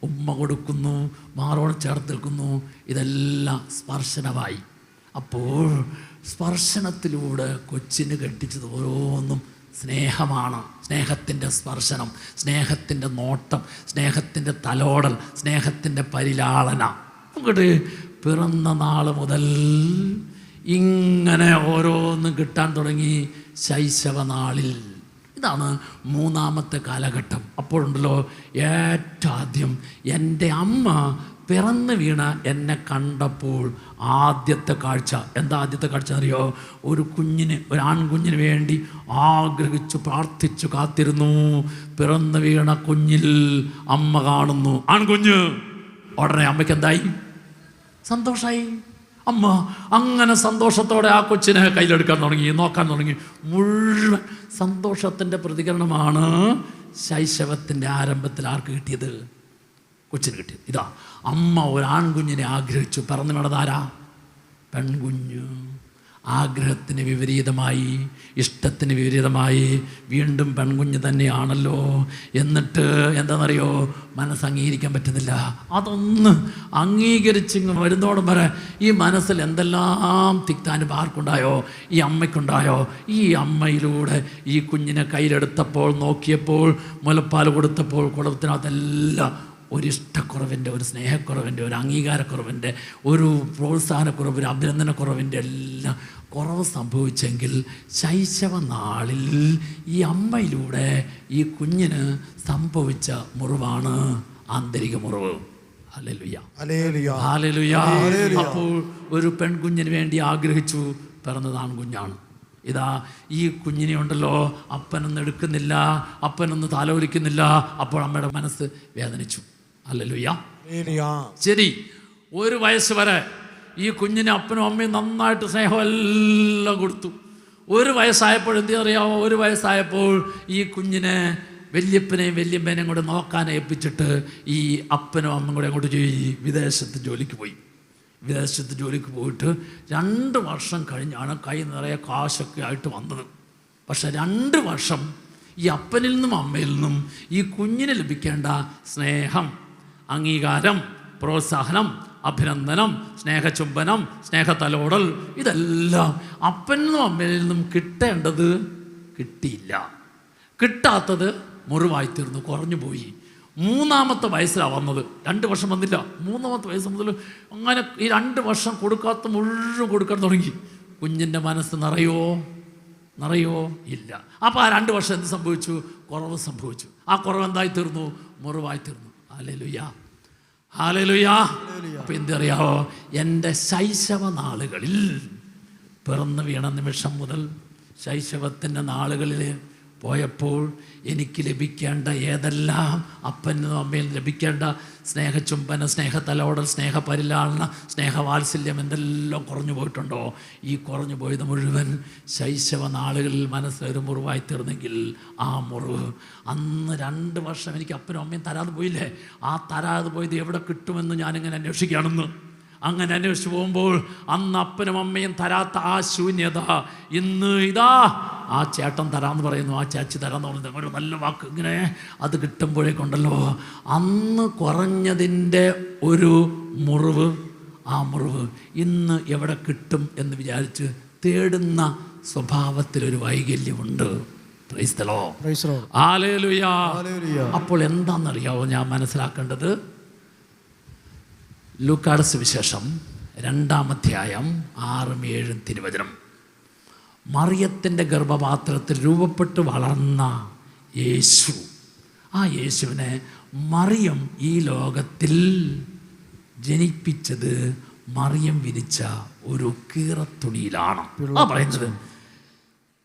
ഉമ്മ കൊടുക്കുന്നു, മാറോട് ചേർത്ത് നിൽക്കുന്നു. ഇതെല്ലാം സ്പർശനമായി. അപ്പോൾ സ്പർശനത്തിലൂടെ കൊച്ചിന് കെട്ടിച്ചത് ഓരോന്നും സ്നേഹമാണ്. സ്നേഹത്തിൻ്റെ സ്പർശനം, സ്നേഹത്തിൻ്റെ നോട്ടം, സ്നേഹത്തിൻ്റെ തലോടൽ, സ്നേഹത്തിൻ്റെ പരിലാളന. അങ്ങോട്ട് പിറന്ന നാൾ മുതൽ ഇങ്ങനെ ഓരോന്നും കിട്ടാൻ തുടങ്ങി ശൈശവ നാളിൽ. ഇതാണ് 3ാമത്തെ കാലഘട്ടം. അപ്പോഴുണ്ടല്ലോ, ഏറ്റവും ആദ്യം എൻ്റെ അമ്മ പിറന്നു വീണ എന്നെ കണ്ടപ്പോൾ ആദ്യത്തെ കാഴ്ച എന്താ? ആദ്യത്തെ കാഴ്ച അറിയോ? ഒരു ആൺകുഞ്ഞിന് വേണ്ടി ആഗ്രഹിച്ചു പ്രാർത്ഥിച്ചു കാത്തിരുന്നു. പിറന്നു വീണ കുഞ്ഞിൽ അമ്മ കാണുന്നു ആൺകുഞ്ഞ്. ഉടനെ അമ്മയ്ക്ക് എന്തായി? സന്തോഷമായി. അമ്മ അങ്ങനെ സന്തോഷത്തോടെ ആ കൊച്ചിനെ കയ്യിലെടുക്കാൻ തുടങ്ങി, നോക്കാൻ തുടങ്ങി. മുഴുവൻ സന്തോഷത്തിൻ്റെ പ്രതികരണമാണ് ശൈശവത്തിൻ്റെ ആരംഭത്തിൽ ആർക്ക് കിട്ടിയത്? കൊച്ചിന് കിട്ടി. ഇതാ അമ്മ ഒരു ആൺകുഞ്ഞിനെ ആഗ്രഹിച്ചു. പിറന്നു നടന്നാരാ? പെൺകുഞ്ഞ്. ആഗ്രഹത്തിന് വിപരീതമായി, ഇഷ്ടത്തിന് വിപരീതമായി വീണ്ടും പെൺകുഞ്ഞ് തന്നെയാണല്ലോ. എന്നിട്ട് എന്താണെന്നറിയോ, മനസ്സ് അംഗീകരിക്കാൻ പറ്റുന്നില്ല. അതൊന്ന് അംഗീകരിച്ചിങ്ങ് വരുന്നോടും വരെ ഈ മനസ്സിൽ എന്തെല്ലാം തിക്താനുഭവം ആർക്കുണ്ടായോ? ഈ അമ്മയ്ക്കുണ്ടായോ? ഈ അമ്മയിലൂടെ ഈ കുഞ്ഞിനെ കയ്യിലെടുത്തപ്പോൾ, നോക്കിയപ്പോൾ, മുലപ്പാൽ കൊടുത്തപ്പോൾ കുടത്തിനകത്തെല്ലാം ഒരിഷ്ടക്കുറവിൻ്റെ, ഒരു സ്നേഹക്കുറവിൻ്റെ, ഒരു അംഗീകാരക്കുറവിൻ്റെ, ഒരു പ്രോത്സാഹനക്കുറവ്, ഒരു അഭിനന്ദനക്കുറവിൻ്റെ എല്ലാം കുറവ് സംഭവിച്ചെങ്കിൽ ശൈശവ നാളിൽ ഈ അമ്മയിലൂടെ ഈ കുഞ്ഞിന് സംഭവിച്ച മുറിവാണ് ആന്തരിക മുറിവ്. Hallelujah, hallelujah. അപ്പോൾ ഒരു പെൺകുഞ്ഞിന് വേണ്ടി ആഗ്രഹിച്ചു, പിറന്നത് ആൺകുഞ്ഞാണ്. ഇതാ ഈ കുഞ്ഞിനെ ഉണ്ടല്ലോ, അപ്പനൊന്നും എടുക്കുന്നില്ല, അപ്പനൊന്നും താലോലിക്കുന്നില്ല. അപ്പോൾ അമ്മയുടെ മനസ്സ് വേദനിച്ചു. ഹല്ലേലൂയ. ശരി, ഒരു വയസ്സ് വരെ ഈ കുഞ്ഞിന് അപ്പനും അമ്മയും നന്നായിട്ട് സ്നേഹമെല്ലാം കൊടുത്തു. ഒരു വയസ്സായപ്പോൾ എന്ത് അറിയാമോ? ഒരു വയസ്സായപ്പോൾ ഈ കുഞ്ഞിനെ വല്യപ്പനെയും വല്യമ്മേനെയും കൂടെ നോക്കാൻ ഏൽപ്പിച്ചിട്ട് ഈ അപ്പനും അമ്മയും കൂടെ അങ്ങോട്ട് വിദേശത്ത് ജോലിക്ക് പോയി. വിദേശത്ത് ജോലിക്ക് പോയിട്ട് 2 വർഷം കഴിഞ്ഞാണ് കൈ നിറയെ കാശൊക്കെ ആയിട്ട് വന്നത്. പക്ഷെ 2 വർഷം ഈ അപ്പനിൽ നിന്നും അമ്മയിൽ നിന്നും ഈ കുഞ്ഞിന് ലഭിക്കേണ്ട സ്നേഹം, അംഗീകാരം, പ്രോത്സാഹനം, അഭിനന്ദനം, സ്നേഹചുംബനം, സ്നേഹതലോടൽ, ഇതെല്ലാം അപ്പനിൽ നിന്നും അമ്മയിൽ നിന്നും കിട്ടേണ്ടത് കിട്ടിയില്ല. കിട്ടാത്തത് മുറിവായിത്തീർന്നു, കുറഞ്ഞു പോയി. 3-ാമത്തെ വയസ്സിലാണ് വന്നത്. 2 വർഷം വന്നില്ല. 3-ാമത്തെ വയസ്സ് മുതൽ അങ്ങനെ ഈ 2 വർഷം കൊടുക്കാത്ത മുഴുവൻ കൊടുക്കാൻ തുടങ്ങി. കുഞ്ഞിൻ്റെ മനസ്സ് നിറയോ ഇല്ല. അപ്പോൾ ആ 2 വർഷം എന്ത് സംഭവിച്ചു? കുറവ് സംഭവിച്ചു. ആ കുറവ് എന്തായി തീർന്നു? മുറിവായി തീർന്നു. Hallelujah, hallelujah. അപ്പം എന്തറിയാവോ, എൻ്റെ ശൈശവ നാളുകളിൽ, പിറന്നു വീണ നിമിഷം മുതൽ ശൈശവത്തിൻ്റെ നാളുകളിൽ പോയപ്പോൾ എനിക്ക് ലഭിക്കേണ്ട ഏതെല്ലാം അപ്പനും അമ്മയിൽ ലഭിക്കേണ്ട സ്നേഹചുംബന, സ്നേഹതലോടൽ, സ്നേഹപരിലാളന, സ്നേഹവാത്സല്യം എന്തെല്ലാം കുറഞ്ഞു പോയിട്ടുണ്ടോ? ഈ കുറഞ്ഞു പോയത് മുഴുവൻ ശൈശവ നാളുകളിൽ മനസ്സിലൊരു മുറിവായി തീർന്നെങ്കിൽ ആ മുറിവ് അന്ന് 2 വർഷം എനിക്ക് അപ്പനും അമ്മയും തരാതെ പോയില്ലേ? ആ തരാതെ പോയത് എവിടെ കിട്ടുമെന്ന് ഞാനിങ്ങനെ അന്വേഷിക്കുകയാണെന്ന്. അങ്ങനെ അന്വേഷിച്ച് പോകുമ്പോൾ അന്ന് അപ്പനും അമ്മയും തരാത്ത ആ ശൂന്യത ഇന്ന് ഇതാ ആ ചേട്ടൻ തരാമെന്ന് പറയുന്നു, ആ ചേച്ചി തരാമെന്ന് പറയുന്നത്, ഒരു നല്ല വാക്ക് ഇങ്ങനെ അത് കിട്ടുമ്പോഴേക്കുണ്ടല്ലോ അന്ന് കുറഞ്ഞതിൻ്റെ ഒരു മുറിവ്, ആ മുറിവ് ഇന്ന് എവിടെ കിട്ടും എന്ന് വിചാരിച്ച് തേടുന്ന സ്വഭാവത്തിലൊരു വൈകല്യമുണ്ട്. Praise the Lord, hallelujah. അപ്പോൾ എന്താണെന്നറിയാവോ ഞാൻ മനസ്സിലാക്കേണ്ടത്? ലൂക്കായുടെ സുവിശേഷം 2-ാം അധ്യായം 6-7 തിരുവചനം. മറിയത്തിൻ്റെ ഗർഭപാത്രത്തിൽ രൂപപ്പെട്ട് വളർന്ന യേശു, ആ യേശുവിനെ മറിയം ഈ ലോകത്തിൽ ജനിപ്പിച്ചത് മറിയം വിരിച്ച ഒരു കീറത്തുണിയിലാണ്. ആ പറയുന്നത്,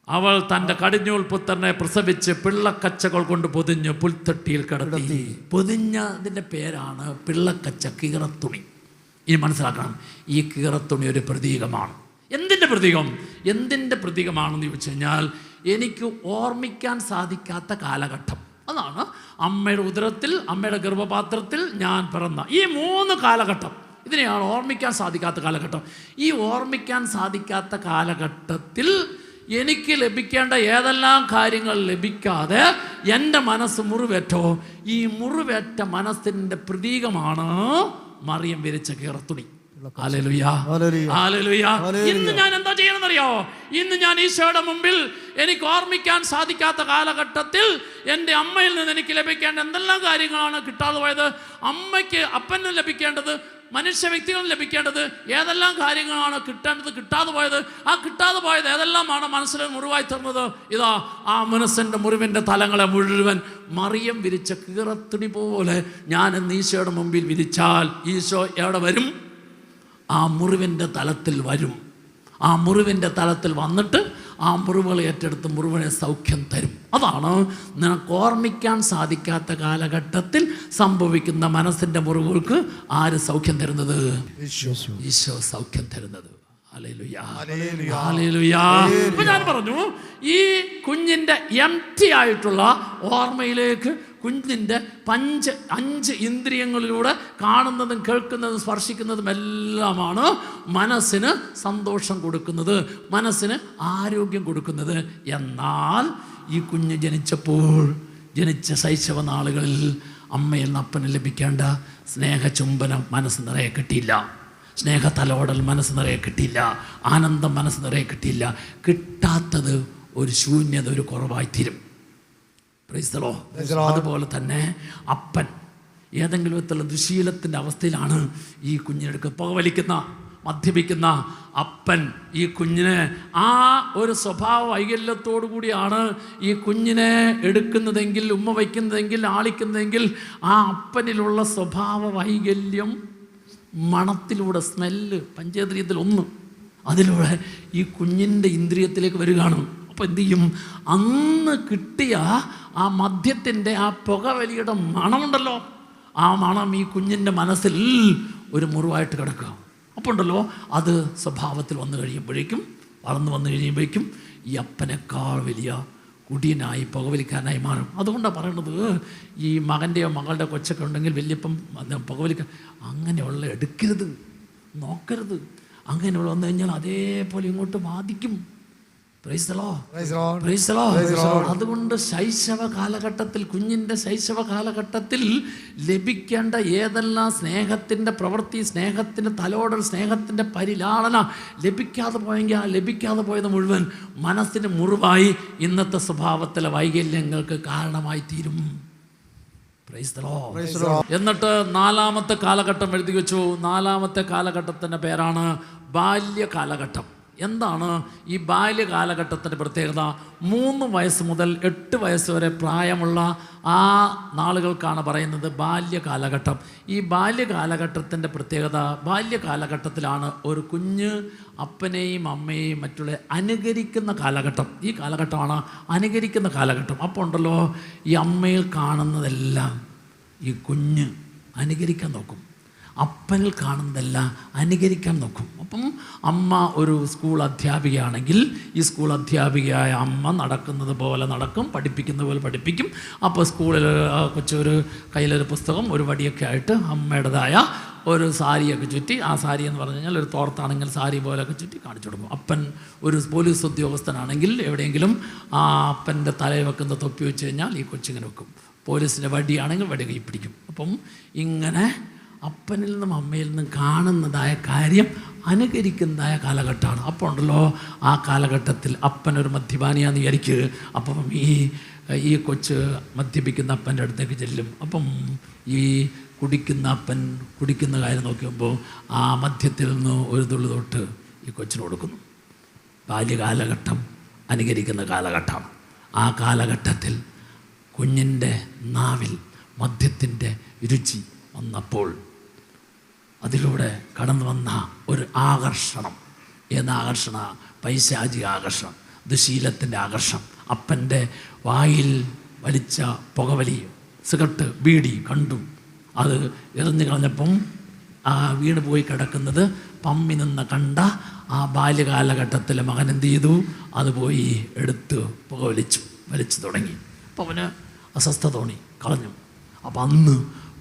അവൾ തൻ്റെ കടിഞ്ഞൂൽ പുത്രനെ പ്രസവിച്ച് പിള്ളക്കച്ചകൾ കൊണ്ട് പൊതിഞ്ഞ് പുൽത്തട്ടിയിൽ കിടത്തി. പൊതിഞ്ഞതിൻ്റെ പേരാണ് പിള്ളക്കച്ച, കീറത്തുണി. ഇനി മനസ്സിലാക്കണം, ഈ കീറത്തുണി ഒരു പ്രതീകമാണ്. എന്തിൻ്റെ പ്രതീകം? എന്തിൻ്റെ പ്രതീകമാണെന്ന് ചോദിച്ചു കഴിഞ്ഞാൽ, എനിക്ക് ഓർമ്മിക്കാൻ സാധിക്കാത്ത കാലഘട്ടം. അതാണ് അമ്മയുടെ ഉദരത്തിൽ, അമ്മയുടെ ഗർഭപാത്രത്തിൽ ഞാൻ പിറന്ന ഈ 3 കാലഘട്ടം. ഇതിനെയാണ് ഓർമ്മിക്കാൻ സാധിക്കാത്ത കാലഘട്ടം. ഈ ഓർമ്മിക്കാൻ സാധിക്കാത്ത കാലഘട്ടത്തിൽ എനിക്ക് ലഭിക്കേണ്ട ഏതെല്ലാം കാര്യങ്ങൾ ലഭിക്കാതെ എൻ്റെ മനസ്സ് മുറിവേറ്റോ, ഈ മുറിവേറ്റ മനസ്സിൻ്റെ പ്രതീകമാണ് മറിയം വിരിച്ച കീറത്തുണി. Hallelujah, hallelujah. ഇന്ന് ഞാൻ എന്താ ചെയ്യണമെന്നറിയോ? ഇന്ന് ഞാൻ ഈശോയുടെ മുമ്പിൽ എനിക്ക് ഓർമ്മിക്കാൻ സാധിക്കാത്ത കാലഘട്ടത്തിൽ എൻ്റെ അമ്മയിൽ നിന്ന് എനിക്ക് ലഭിക്കേണ്ട എന്തെല്ലാം കാര്യങ്ങളാണ് കിട്ടാതെ പോയത്? അമ്മയ്ക്ക് അപ്പന് ലഭിക്കേണ്ടത്, മനുഷ്യ വ്യക്തികളിൽ ലഭിക്കേണ്ടത് ഏതെല്ലാം കാര്യങ്ങളാണ് കിട്ടേണ്ടത് കിട്ടാതെ പോയത്? ആ കിട്ടാതെ പോയത് ഏതെല്ലാമാണ് മനസ്സിൽ മുറിവായി തീർന്നത്? ഇതാ ആ മനസ്സിൻ്റെ മുറിവിൻ്റെ തലങ്ങളെ മുഴുവൻ മറിയം വിരിച്ച കീറത്തുണി പോലെ ഞാൻ ഇന്ന് ഈശോയുടെ മുമ്പിൽ വിരിച്ചാൽ ഈശോ എവിടെ വരും? ആ മുറിവിൻ്റെ തലത്തിൽ വരും. ആ മുറിവിൻ്റെ തലത്തിൽ വന്നിട്ട് ആ മുറിവുകളെ ഏറ്റെടുത്ത് മുറിവിനെ സൗഖ്യം തരും. അതാണ് നിനക്ക് ഓർമ്മിക്കാൻ സാധിക്കാത്ത കാലഘട്ടത്തിൽ സംഭവിക്കുന്ന മനസ്സിൻ്റെ മുറിവുകൾക്ക് ആര് സൗഖ്യം തരുന്നത്? ഈശോ സൗഖ്യം തരുന്നത്. അപ്പൊ ഞാൻ പറഞ്ഞു, ഈ കുഞ്ഞിൻ്റെ എംപ്റ്റി ആയിട്ടുള്ള ഓർമ്മയിലേക്ക് കുഞ്ഞിൻ്റെ 5 ഇന്ദ്രിയങ്ങളിലൂടെ കാണുന്നതും കേൾക്കുന്നതും സ്പർശിക്കുന്നതും എല്ലാമാണ് മനസ്സിന് സന്തോഷം കൊടുക്കുന്നത്, മനസ്സിന് ആരോഗ്യം കൊടുക്കുന്നത്. എന്നാൽ ഈ കുഞ്ഞ് ജനിച്ച ശൈശവ നാളുകളിൽ അമ്മയിൽ നിന്ന് അപ്പന് ലഭിക്കേണ്ട സ്നേഹചുംബനം മനസ്സ് നിറയെ കിട്ടിയില്ല, സ്നേഹ തലോടൽ മനസ്സ് നിറയെ കിട്ടിയില്ല, ആനന്ദം മനസ്സ് നിറയെ കിട്ടിയില്ല. കിട്ടാത്തത് ഒരു ശൂന്യത, ഒരു കുറവായിത്തീരും. അതുപോലെ തന്നെ അപ്പൻ ഏതെങ്കിലും വിധത്തിലുള്ള ദുശീലത്തിൻ്റെ അവസ്ഥയിലാണ് ഈ കുഞ്ഞിനെടുക്കുക. പുകവലിക്കുന്ന, മദ്യപിക്കുന്ന അപ്പൻ ഈ കുഞ്ഞിനെ ആ ഒരു സ്വഭാവ വൈകല്യത്തോടു കൂടിയാണ് ഈ കുഞ്ഞിനെ എടുക്കുന്നതെങ്കിൽ, ഉമ്മ വയ്ക്കുന്നതെങ്കിൽ, ആളിക്കുന്നതെങ്കിൽ ആ അപ്പനിലുള്ള സ്വഭാവ വൈകല്യം മണത്തിലൂടെ, സ്മെല്ല്, പഞ്ചേന്ദ്രിയത്തിൽ അതിലൂടെ ഈ കുഞ്ഞിൻ്റെ ഇന്ദ്രിയത്തിലേക്ക് വരികയാണ്. അപ്പോൾ എന്തു ചെയ്യും? അന്ന് കിട്ടിയ ആ മദ്യത്തിൻ്റെ ആ പുകവലിയുടെ മണമുണ്ടല്ലോ, ആ മണം ഈ കുഞ്ഞിൻ്റെ മനസ്സിൽ ഒരു മുറിവായിട്ട് കിടക്കുക. അപ്പോൾ ഉണ്ടല്ലോ, അത് സ്വഭാവത്തിൽ വന്നു കഴിയുമ്പോഴേക്കും, വളർന്നു വന്നു കഴിയുമ്പോഴേക്കും ഈ അപ്പനേക്കാൾ വലിയ കുടിയനായി, പുകവലിക്കാനായി മാറും. അതുകൊണ്ടാണ് പറയണത്, ഈ മകൻ്റെയോ മകളുടെ കൊച്ചൊക്കെ ഉണ്ടെങ്കിൽ വലിയപ്പം പുകവലിക്കാൻ അങ്ങനെയുള്ള എടുക്കരുത്, നോക്കരുത്. അങ്ങനെയുള്ള വന്നു കഴിഞ്ഞാൽ അതേപോലെ ഇങ്ങോട്ട് ബാധിക്കും. അതുകൊണ്ട് ശൈശവ കാലഘട്ടത്തിൽ, കുഞ്ഞിൻ്റെ ശൈശവ കാലഘട്ടത്തിൽ ലഭിക്കേണ്ട ഏതെല്ലാം സ്നേഹത്തിൻ്റെ പ്രവൃത്തി, സ്നേഹത്തിൻ്റെ തലോടൽ, സ്നേഹത്തിൻ്റെ പരിലാളന ലഭിക്കാതെ പോയെങ്കിൽ ആ ലഭിക്കാതെ പോയത് മുഴുവൻ മനസ്സിന് മുറിവായി ഇന്നത്തെ സ്വഭാവത്തിലെ വൈകല്യങ്ങൾക്ക് കാരണമായി തീരും. എന്നിട്ട് 4ാമത്തെ കാലഘട്ടം എഴുതി വെച്ചു. 4ാമത്തെ കാലഘട്ടത്തിൻ്റെ പേരാണ് ബാല്യകാലഘട്ടം. എന്താണ് ഈ ബാല്യകാലഘട്ടത്തിൻ്റെ പ്രത്യേകത? 3 വയസ്സ് മുതൽ 8 വയസ്സ് വരെ പ്രായമുള്ള ആ നാളുകൾക്കാണ് പറയുന്നത് ബാല്യകാലഘട്ടം. ഈ ബാല്യകാലഘട്ടത്തിൻ്റെ പ്രത്യേകത, ബാല്യകാലഘട്ടത്തിലാണ് ഒരു കുഞ്ഞ് അപ്പനെയും അമ്മയെയും മറ്റുള്ള അനുകരിക്കുന്ന കാലഘട്ടം. ഈ കാലഘട്ടമാണ് അനുകരിക്കുന്ന കാലഘട്ടം. അപ്പോൾ ഉണ്ടല്ലോ, ഈ അമ്മയിൽ കാണുന്നതെല്ലാം ഈ കുഞ്ഞ് അനുകരിക്കാൻ നോക്കും, അപ്പനിൽ കാണുന്നതെല്ലാം അനുകരിക്കാൻ നോക്കും. അപ്പം അമ്മ ഒരു സ്കൂൾ അധ്യാപികയാണെങ്കിൽ ഈ സ്കൂൾ അധ്യാപികയായ അമ്മ നടക്കുന്നത് പോലെ നടക്കും, പഠിപ്പിക്കുന്ന പോലെ പഠിപ്പിക്കും. അപ്പോൾ സ്കൂളിൽ കൊച്ചൊരു കയ്യിലൊരു പുസ്തകം, ഒരു വടിയൊക്കെ ആയിട്ട് അമ്മയുടേതായ ഒരു സാരിയൊക്കെ ചുറ്റി, ആ സാരി എന്ന് പറഞ്ഞു കഴിഞ്ഞാൽ ഒരു തോർത്താണെങ്കിൽ സാരി പോലെയൊക്കെ ചുറ്റി കാണിച്ചു കൊടുക്കും. അപ്പൻ ഒരു പോലീസ് ഉദ്യോഗസ്ഥനാണെങ്കിൽ എവിടെയെങ്കിലും ആ അപ്പൻ്റെ തലയിൽ വെക്കുന്ന തൊപ്പി വെച്ച് കഴിഞ്ഞാൽ ഈ കൊച്ചിങ്ങനെ വെക്കും. പോലീസിൻ്റെ വടിയാണെങ്കിൽ വടി കൈ പിടിക്കും. അപ്പം ഇങ്ങനെ അപ്പനിൽ നിന്നും അമ്മയിൽ നിന്നും കാണുന്നതായ കാര്യം അനുകരിക്കുന്നതായ കാലഘട്ടമാണ്. അപ്പോൾ ഉണ്ടല്ലോ, ആ കാലഘട്ടത്തിൽ അപ്പനൊരു മദ്യപാനിയാന്ന് വിചാരിക്കുക. അപ്പം ഈ കൊച്ച് മദ്യപിക്കുന്ന അപ്പൻ്റെ അടുത്തേക്ക് ചെല്ലും. അപ്പം ഈ കുടിക്കുന്ന അപ്പൻ കുടിക്കുന്ന കാര്യം നോക്കുമ്പോൾ ആ മദ്യത്തിൽ നിന്ന് ഒരു തുള്ളി തൊട്ട് ഈ കൊച്ചിന് കൊടുക്കുന്നു. ബാല്യകാലഘട്ടം അനുകരിക്കുന്ന കാലഘട്ടമാണ്. ആ കാലഘട്ടത്തിൽ കുഞ്ഞിൻ്റെ നാവിൽ മദ്യത്തിൻ്റെ രുചി വന്നപ്പോൾ അതിലൂടെ കടന്നു വന്ന ഒരു ആകർഷണം. ആകർഷണ? പൈശാചിക ആകർഷണം, ദുശീലത്തിൻ്റെ ആകർഷണം. അപ്പൻ്റെ വായിൽ വലിച്ച പുകവലി, സിഗരറ്റ്, ബീഡി കണ്ടു. അത് എറിഞ്ഞു കളഞ്ഞപ്പം ആ വീണ് പോയി കിടക്കുന്നത് പമ്മി നിന്ന് കണ്ട ആ ബാല്യകാലഘട്ടത്തിലെ മകൻ എന്ത് ചെയ്തു? അത് പോയി എടുത്ത് വലിച്ചു തുടങ്ങി. അപ്പോൾ അവന് അസ്വസ്ഥത തോന്നി, കളഞ്ഞു. അപ്പം അന്ന്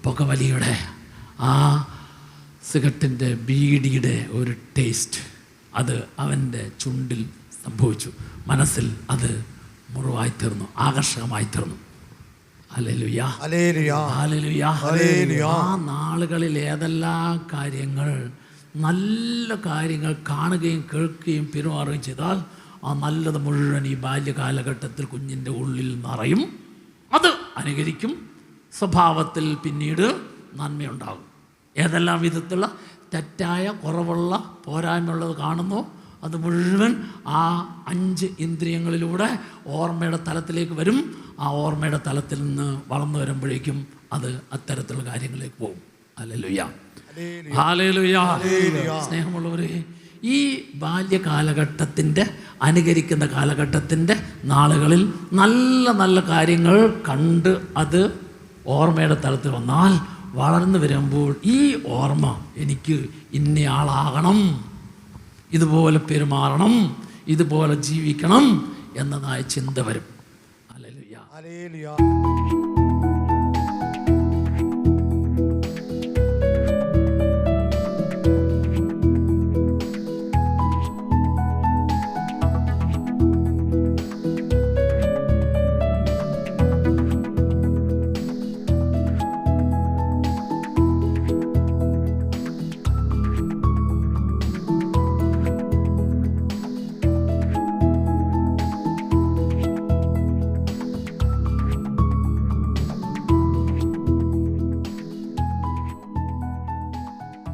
പുകവലിയുടെ ആ സിഗരറ്റിൻ്റെ ബീഡിയുടെ ഒരു ടേസ്റ്റ് അത് അവൻ്റെ ചുണ്ടിൽ സംഭവിച്ചു. മനസ്സിൽ അത് മുറിവായി തീർന്നു, ആകർഷകമായി തീർന്നു. Hallelujah, hallelujah, hallelujah. ആ നാളുകളിൽ ഏതെല്ലാം കാര്യങ്ങൾ, നല്ല കാര്യങ്ങൾ കാണുകയും കേൾക്കുകയും പെരുമാറുകയും ചെയ്താൽ ആ നല്ലത് മുഴുവൻ ഈ ബാല്യകാലഘട്ടത്തിൽ കുഞ്ഞിൻ്റെ ഉള്ളിൽ നിറയും. അത് അനുകരിക്കും. സ്വഭാവത്തിൽ പിന്നീട് നന്മയുണ്ടാകും. ഏതെല്ലാം വിധത്തിലുള്ള തെറ്റായ, കുറവുള്ള, പോരായ്മയുള്ളത് കാണുന്നു അത് മുഴുവൻ ആ 5 ഇന്ദ്രിയങ്ങളിലൂടെ ഓർമ്മയുടെ തലത്തിലേക്ക് വരും. ആ ഓർമ്മയുടെ തലത്തിൽ നിന്ന് വളർന്നു വരുമ്പോഴേക്കും അത് അത്തരത്തിലുള്ള കാര്യങ്ങളിലേക്ക് പോകും. Hallelujah, hallelujah. സ്നേഹമുള്ളവരെ, ഈ ബാല്യകാലഘട്ടത്തിൻ്റെ, അനുകരിക്കുന്ന കാലഘട്ടത്തിൻ്റെ നാളുകളിൽ നല്ല നല്ല കാര്യങ്ങൾ കണ്ട് അത് ഓർമ്മയുടെ തലത്തിൽ വന്നാൽ വളർന്നു വരുമ്പോൾ ഈ ഓർമ്മ, എനിക്ക് ഇന്നയാളാകണം, ഇതുപോലെ പെരുമാറണം, ഇതുപോലെ ജീവിക്കണം എന്നതായ ചിന്ത വരും. ഹല്ലേലൂയ.